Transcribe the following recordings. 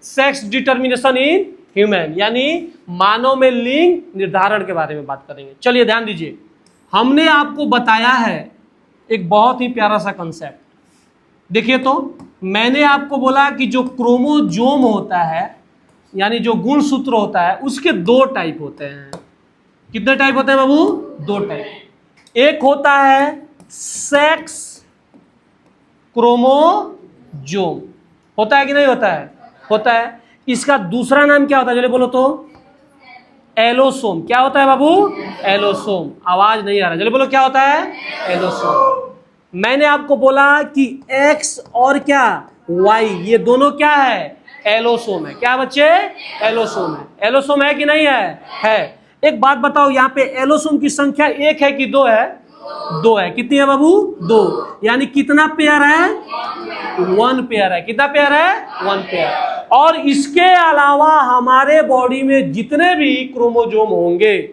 Sex determination in human, यानी मानव में लिंग निर्धारण के बारे में बात करेंगे। चलिए ध्यान दीजिए, हमने आपको बताया है एक बहुत ही प्यारा सा कंसेप्ट। देखिए तो मैंने आपको बोला कि जो क्रोमोजोम होता है यानी जो गुणसूत्र होता है उसके दो टाइप होते हैं। कितने टाइप होते हैं बाबू? दो टाइप। एक होता है सेक्स क्रोमोजोम, होता है कि नहीं होता है? होता है। इसका दूसरा नाम क्या होता है? चलिए बोलो तो। एलोसोम। क्या होता है बाबू? एलोसोम। आवाज नहीं आ रहा, चलिए बोलो क्या होता है? एलोसोम। मैंने आपको बोला कि एक्स और क्या वाई, ये दोनों क्या है? एलोसोम है। क्या बच्चे? एलोसोम है। एलोसोम है कि नहीं है? है। एक बात बताओ, यहाँ पे एलोसोम की संख्या एक है कि दो है? दो है। कितनी है बाबू? दो। यानी कितना पेयर है? वन पेयर है। कितना पेयर है? One pair. और इसके अलावा हमारे बॉडी में जितने भी क्रोमोजोम होंगे,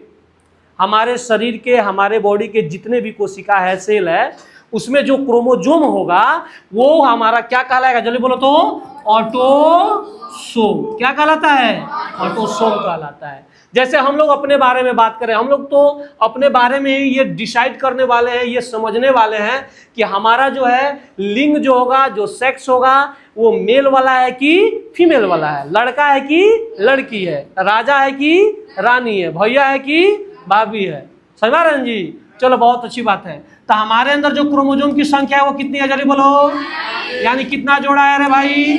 हमारे शरीर के, हमारे बॉडी के जितने भी कोशिका है, सेल है, उसमें जो क्रोमोजोम होगा वो हमारा क्या कहलाएगा? जल्दी बोलो तो। ऑटोसोम। क्या कहलाता है? ऑटोसोम कहलाता है। जैसे हम लोग अपने बारे में बात करें, हम लोग तो अपने बारे में ये डिसाइड करने वाले हैं, ये समझने वाले हैं कि हमारा जो है लिंग जो होगा, जो सेक्स होगा, वो मेल वाला है कि फीमेल वाला है, लड़का है कि लड़की है, राजा है कि रानी है, भैया है कि भाभी है। समझ रहे हैं जी? चलो बहुत अच्छी बात है। तो हमारे अंदर जो क्रोमोजोम की संख्या है वो कितनी है? जल्दी बोलो। यानी कितना जोड़ा है? अरे भाई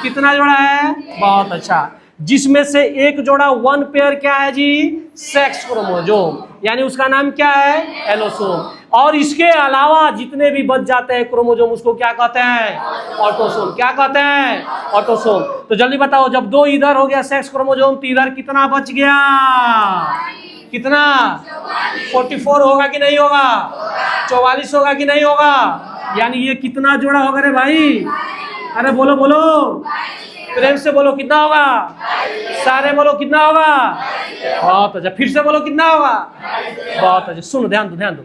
कितना जोड़ा है? बहुत अच्छा। जिसमें से एक जोड़ा वन पेयर क्या है जी? सेक्स क्रोमोजोम, यानी उसका नाम क्या है? एलोसोम। और इसके अलावा जितने भी बच जाते हैं क्रोमोजोम उसको क्या कहते हैं? ऑटोसोम। क्या कहते हैं? ऑटोसोम। तो जल्दी बताओ, जब दो इधर हो गया सेक्स क्रोमोजोम तो इधर कितना बच गया? कितना? 44 होगा कि नहीं होगा? 44 होगा कि नहीं होगा? यानी ये कितना जोड़ा होगा रे भाई? अरे बोलो बोलो, प्रेम से बोलो, कितना होगा? सारे बोलो कितना होगा? बहुत अच्छा। फिर से बोलो कितना होगा? बहुत अच्छा। सुनो, ध्यान दो ध्यान दो।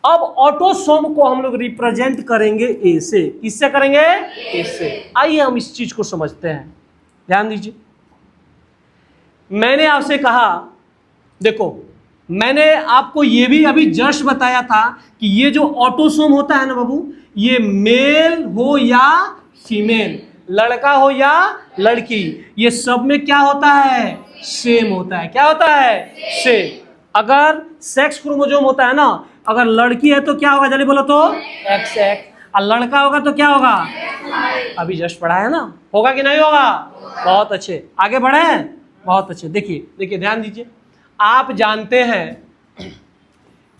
अब ऑटोसोम को हम लोग रिप्रेजेंट करेंगे ए से। किससे करेंगे? ए से। आइए हम इस चीज को समझते हैं। ध्यान दीजिए, मैंने आपसे कहा, देखो मैंने आपको ये भी अभी जस्ट बताया था कि ये जो ऑटोसोम होता है ना बाबू, ये मेल हो या फीमेल, लड़का हो या लड़की, ये सब में क्या होता है? सेम होता है। क्या होता है? सेम। अगर सेक्स क्रोमोसोम होता है ना, अगर लड़की है तो क्या होगा? जल्दी बोलो तो। X x. और लड़का होगा तो क्या होगा? अभी जस्ट पढ़ा है ना, होगा कि नहीं होगा? बहुत अच्छे, आगे बढ़े हैं। बहुत अच्छे। देखिए देखिए, ध्यान दीजिए। आप जानते हैं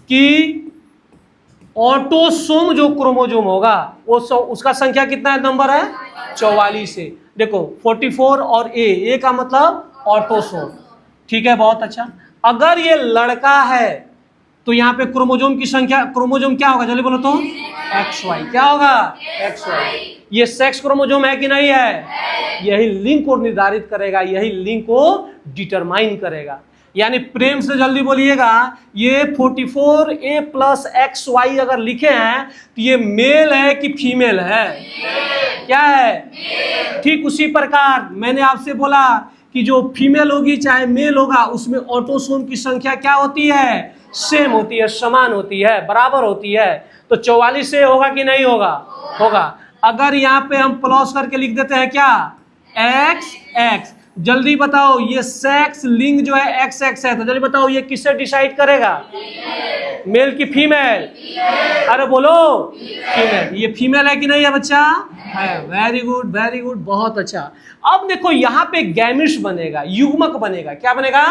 कि ऑटोसोम जो क्रोमोजोम होगा वो उसका संख्या कितना है? नंबर है 44 है। देखो 44 और ए का मतलब ऑटोसोम। ठीक है, बहुत अच्छा। अगर ये लड़का है तो यहाँ पे क्रोमोजोम की संख्या, क्रोमोजोम क्या होगा? जल्दी बोलो तो। XY। क्या होगा? XY। ये सेक्स क्रोमोजोम है कि नहीं है? यही लिंक को निर्धारित करेगा, यही लिंक को डिटरमाइन करेगा। यानी प्रेम से जल्दी बोलिएगा, ये 44A + XY अगर लिखे हैं तो ये मेल है कि फीमेल है? क्या है? ठीक उसी प्रकार मैंने आपसे बोला कि जो फीमेल होगी चाहे मेल होगा, उसमें ऑटोसोम की संख्या क्या होती है? सेम होती है, समान होती है, बराबर होती है। तो 44 से होगा कि नहीं होगा? होगा। अगर यहाँ पे हम प्लस करके लिख देते हैं क्या? XX। जल्दी बताओ, ये सेक्स लिंग जो है XX है, तो जल्दी बताओ ये किससे डिसाइड करेगा? मेल की फीमेल? अरे बोलो फीमेल। ये फीमेल है कि नहीं है बच्चा? है। वेरी गुड वेरी गुड, बहुत अच्छा। अब देखो यहाँ पे गैमिट्स बनेगा, युग्मक बनेगा। क्या बनेगा?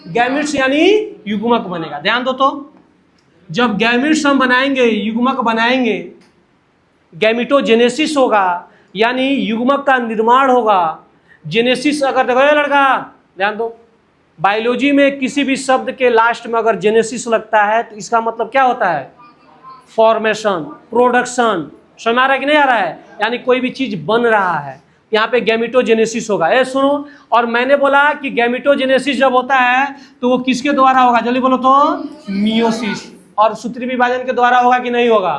गैमिट्स यानी युग्मक बनेगा। ध्यान दो तो, जब गैमिट्स हम बनाएंगे, युग्मक बनाएंगे, गैमिटोजेनेसिस होगा, यानी युग्मक का निर्माण होगा। जेनेसिस अगर देखो ये लड़का, ध्यान दो, बायोलॉजी में किसी भी शब्द के लास्ट में अगर जेनेसिस लगता है तो इसका मतलब क्या होता है? Formation, production. समझ आ रहा है कि नहीं आ रहा है? यानी कोई भी चीज बन रहा है। यहाँ पे गैमिटोजेनेसिस होगा। ए सुनो, और मैंने बोला कि गैमिटोजेनेसिस जब होता है तो वो किसके द्वारा होगा? जल्दी बोलो तो। मियोसिस। और सूत्री विभाजन के द्वारा होगा कि नहीं होगा?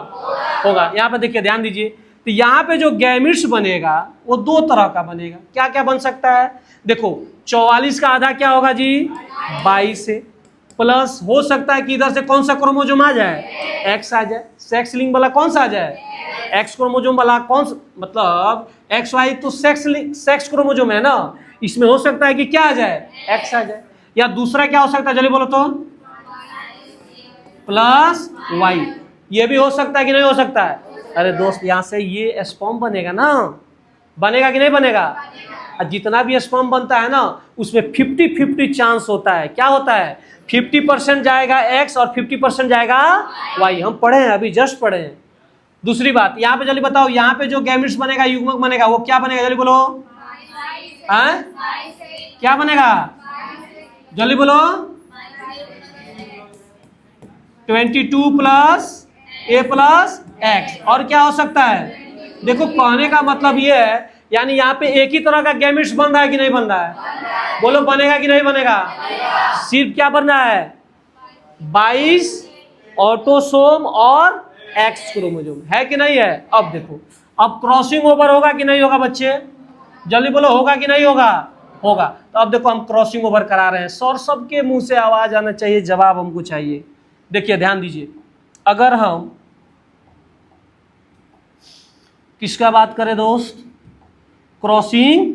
होगा। यहाँ पे देखिए, ध्यान दीजिए, तो यहाँ पे जो गैमिट्स बनेगा वो दो तरह का बनेगा। क्या क्या बन सकता है? देखो 44 का आधा क्या होगा जी? 22 से, प्लस हो सकता है कि इधर से कौन सा क्रोमोजोम आ जाए? एक्स आ जाए। सेक्स लिंक वाला कौन सा आ जाए? एक्स क्रोमोजोम वाला कौन सा, मतलब एक्स वाई तो सेक्स क्रोमोजोम है ना, इसमें हो सकता है कि क्या आ जाए? एक्स आ जाए। या दूसरा क्या हो सकता है जल्दी बोलो तो? Plus Y. ये भी हो सकता है कि नहीं हो सकता है? अरे दोस्त यहाँ से ये स्पर्म बनेगा ना, बनेगा कि नहीं बनेगा? और जितना भी स्पर्म बनता है ना उसमें 50-50 चांस होता है। क्या होता है? 50% जाएगा एक्स और 50% जाएगा वाई। हम पढ़े हैं, अभी जस्ट पढ़े हैं। दूसरी बात यहाँ पे जल्दी बताओ, यहाँ पे जो गैमेट्स बनेगा, युग्मक बनेगा, वो क्या बनेगा जल्दी बोलो? हाँ क्या बनेगा जल्दी बोलो? 22 प्लस ए प्लस एक्स। और क्या हो सकता है? देखो कहने का मतलब ये है, यानी यहाँ पे एक ही तरह का गैमेट्स बन रहा है कि नहीं बन रहा है? बोलो बनेगा कि नहीं बनेगा? सिर्फ क्या बन रहा है? 22 ऑटोसोम और एक्स क्रोमोसोम, है कि नहीं है? अब देखो, अब क्रॉसिंग ओवर होगा कि नहीं होगा बच्चे? जल्दी बोलो, होगा कि नहीं होगा? होगा। तो अब देखो हम क्रॉसिंग ओवर करा रहे हैं। सर सबके मुंह से आवाज आना चाहिए, जवाब हमको चाहिए। देखिए ध्यान दीजिए, अगर हम किसका बात करें दोस्त? क्रॉसिंग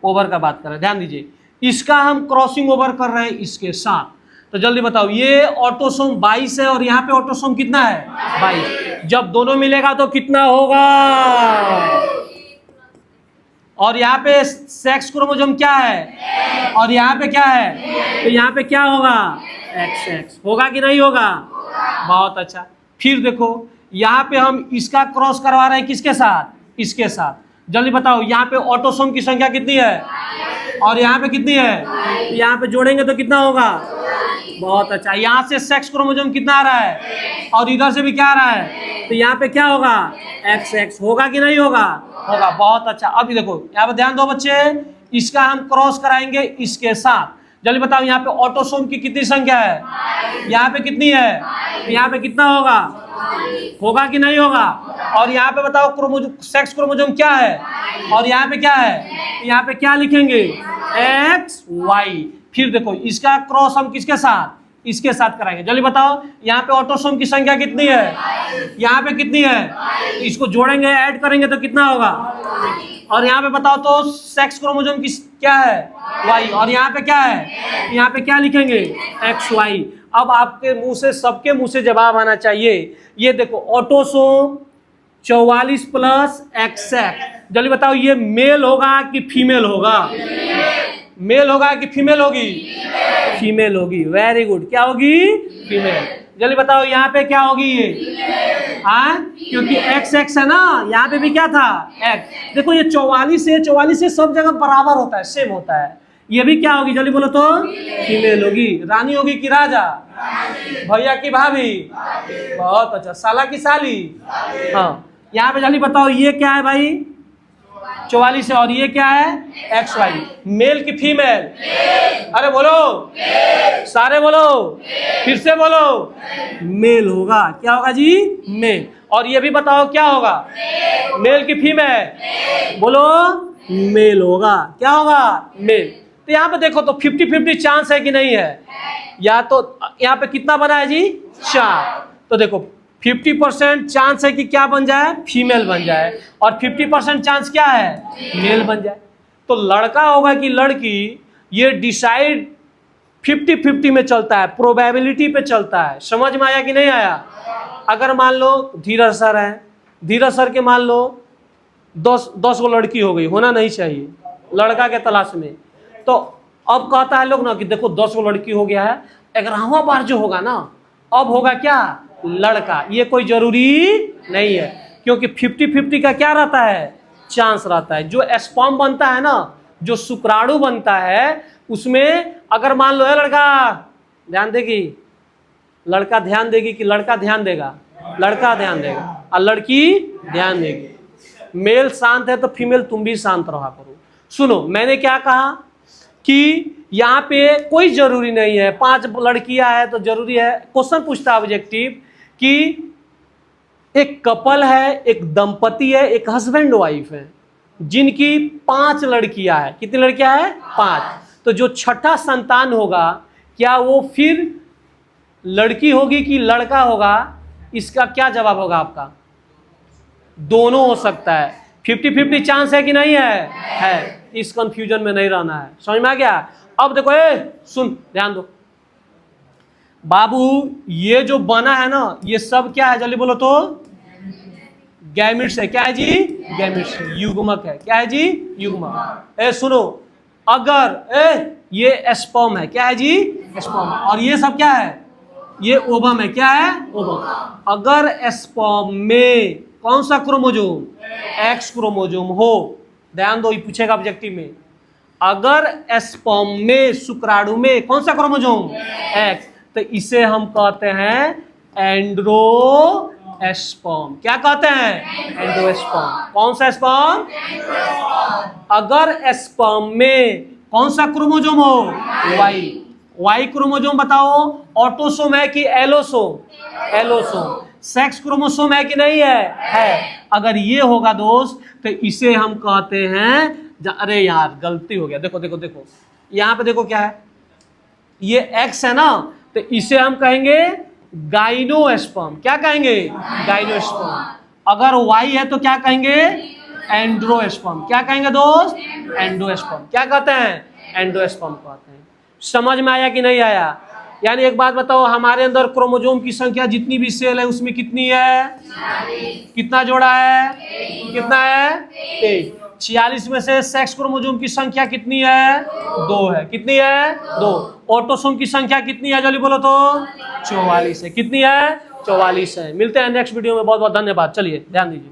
ओवर का बात करें। ध्यान दीजिए, इसका हम क्रॉसिंग ओवर कर रहे हैं इसके साथ। तो जल्दी बताओ, ये ऑटोसोम 22 है और यहाँ पे ऑटोसोम कितना है? 22। जब दोनों मिलेगा तो कितना होगा? और यहाँ पे सेक्स क्रोमोसोम क्या है? और यहाँ पे क्या है? तो यहाँ पे क्या होगा? X x. होगा कि नहीं होगा? बहुत अच्छा। फिर देखो यहाँ पे हम इसका क्रॉस करवा रहे हैं किसके साथ? इसके साथ। जल्दी बताओ, यहाँ पे ऑटोसोम की संख्या कितनी है? और यहाँ पे कितनी है? यहाँ पे जोड़ेंगे तो कितना होगा? बहुत अच्छा। यहाँ से सेक्स क्रोमोसोम कितना आ रहा है? और इधर से भी क्या आ रहा है? तो यहाँ पे क्या होगा? X x. होगा कि नहीं होगा? होगा। बहुत अच्छा। अभी देखो यहाँ पे ध्यान दो बच्चे, इसका हम क्रॉस कराएंगे इसके साथ। जल्दी बताओ, यहाँ पे ऑटोसोम की कितनी संख्या है? यहाँ पे कितनी है? यहाँ पे कितना होगा? होगा कि नहीं होगा? और यहाँ पे बताओ क्रोमोसोम, सेक्स क्रोमोसोम क्या है? और यहाँ पे क्या है? यहाँ पे क्या लिखेंगे? X Y. फिर देखो इसका क्रॉस हम किसके साथ? इसके साथ कराएंगे। जल्दी बताओ, यहाँ पे ऑटोसोम की संख्या कितनी है? यहाँ पे कितनी है? इसको जोड़ेंगे, ऐड करेंगे तो कितना होगा? और यहाँ पे बताओ तो सेक्स क्रोमोसोम की क्या है? वाई। और यहाँ पे क्या है? यहाँ पे क्या लिखेंगे? X Y. अब आपके मुंह से, सबके मुंह से जवाब आना चाहिए। ये देखो ऑटोसोम 44 प्लस एक्स एक्स। जल्दी बताओ, ये मेल होगा कि फीमेल होगा? मेल होगा कि फीमेल होगी? फीमेल होगी। Very good. क्या होगी? फीमेल। जल्दी बताओ यहाँ पे क्या होगी? ये हाँ, क्योंकि एक्स एक्स है ना, यहाँ पे भी क्या था? एक्स। देखो ये 44 से सब जगह बराबर होता है, सेम होता है। ये भी क्या होगी? जल्दी बोलो तो? फीमेल होगी। रानी होगी कि राजा? भैया की भाभी? बहुत अच्छा। साला की साली? हाँ। यहाँ पे जल्दी बताओ, ये क्या है भाई? 44 है। और ये क्या है? X Y. मेल की फीमेल? अरे बोलो, सारे बोलो, फिर से बोलो। मेल होगा। क्या होगा जी? मेल। और ये भी बताओ क्या होगा? मेल की फीमेल? बोलो, मेल होगा। क्या होगा? मेल। तो यहाँ पे देखो तो 50-50 चांस है कि नहीं है? या तो यहाँ पे कितना बना है जी? 4। तो देखो 50% चांस है कि क्या बन जाए? फीमेल बन जाए। और 50% चांस क्या है? मेल बन जाए। तो लड़का होगा कि लड़की, ये डिसाइड 50-50 में चलता है, प्रोबेबिलिटी पे चलता है। समझ में आया कि नहीं आया? अगर मान लो धीरज सर है, धीरज सर के मान लो 10 गो लड़की हो गई, होना नहीं चाहिए लड़का के तलाश में। तो अब कहता है लोग ना कि देखो 10 गो लड़की हो गया है, 11वां बार जो होगा ना, अब होगा क्या? लड़का। ये कोई जरूरी नहीं है, क्योंकि 50-50 का क्या रहता है? चांस रहता है। जो स्पर्म बनता है ना, जो शुक्राणु बनता है, उसमें अगर मान लो है लड़का ध्यान देगी, लड़का ध्यान देगी कि लड़का ध्यान देगा? लड़का ध्यान देगा और लड़की ध्यान देगी। मेल शांत है तो फीमेल तुम भी शांत रहा करो। सुनो, मैंने क्या कहा कि यहाँ पे कोई जरूरी नहीं है 5 लड़कियां है तो जरूरी है। क्वेश्चन पूछता है ऑब्जेक्टिव कि एक कपल है, एक दंपति है, एक हस्बैंड वाइफ है, जिनकी 5 लड़कियां हैं। कितनी लड़कियां हैं? 5। तो जो छठा संतान होगा, क्या वो फिर लड़की होगी कि लड़का होगा? इसका क्या जवाब होगा आपका? दोनों हो सकता है। 50-50 चांस है कि नहीं है? है। इस कंफ्यूजन में नहीं रहना है। समझ में आ गया? अब देखो, सुन, ध्यान दो बाबू, ये जो बना है ना, ये सब क्या है? जल्दी बोलो तो। गैमिट्स है। क्या है जी? गैमिट्स, युग्मक है। क्या है जी? युग्मक। सुनो, अगर ये स्पर्म है। क्या है जी? स्पर्म। और ये सब क्या है? ये ओवम है। क्या है? ओवम। अगर स्पर्म में कौन सा क्रोमोजोम? एक्स क्रोमोजोम हो, ध्यान दो, ये पूछेगा ऑब्जेक्टिव में। अगर स्पर्म में, शुक्राणु में कौन सा क्रोमोजोम? एक्स, तो इसे हम कहते हैं एंड्रोस्पर्म। क्या कहते हैं? एंड्रोस्पर्म। कौन सा स्पर्म? अगर स्पर्म में कौन सा क्रोमोजोम हो? वाई। वाई क्रोमोजोम बताओ, ऑटोसोम है कि एलोसोम? एलोसोम। सेक्स क्रोमोसोम है कि नहीं है? है। अगर ये होगा दोस्त, तो इसे हम कहते हैं, अरे यार गलती हो गया, देखो देखो देखो, यहां पे देखो क्या है, ये एक्स है ना, तो इसे हम कहेंगे गाइनोस्पर्म। क्या कहेंगे? गाइनोस्पर्म। अगर वाई है तो क्या कहेंगे? एंड्रोस्पर्म। क्या कहेंगे दोस्त? एंडोस्पर्म। क्या कहते हैं? एंडोस्पर्म कहते हैं। समझ में आया कि नहीं आया? यानी एक बात बताओ, हमारे अंदर क्रोमोजोम की संख्या जितनी भी सेल है उसमें कितनी है? 46। कितना जोड़ा है? कितना है? 23। 46 में से सेक्स क्रोमोजोम की संख्या कितनी है? 2 है। कितनी है? 2। ऑटोसोम की संख्या कितनी है? जल्दी बोलो तो। 44 है। कितनी है? 44 है। मिलते हैं नेक्स्ट वीडियो में। बहुत बहुत धन्यवाद। चलिए ध्यान दीजिए।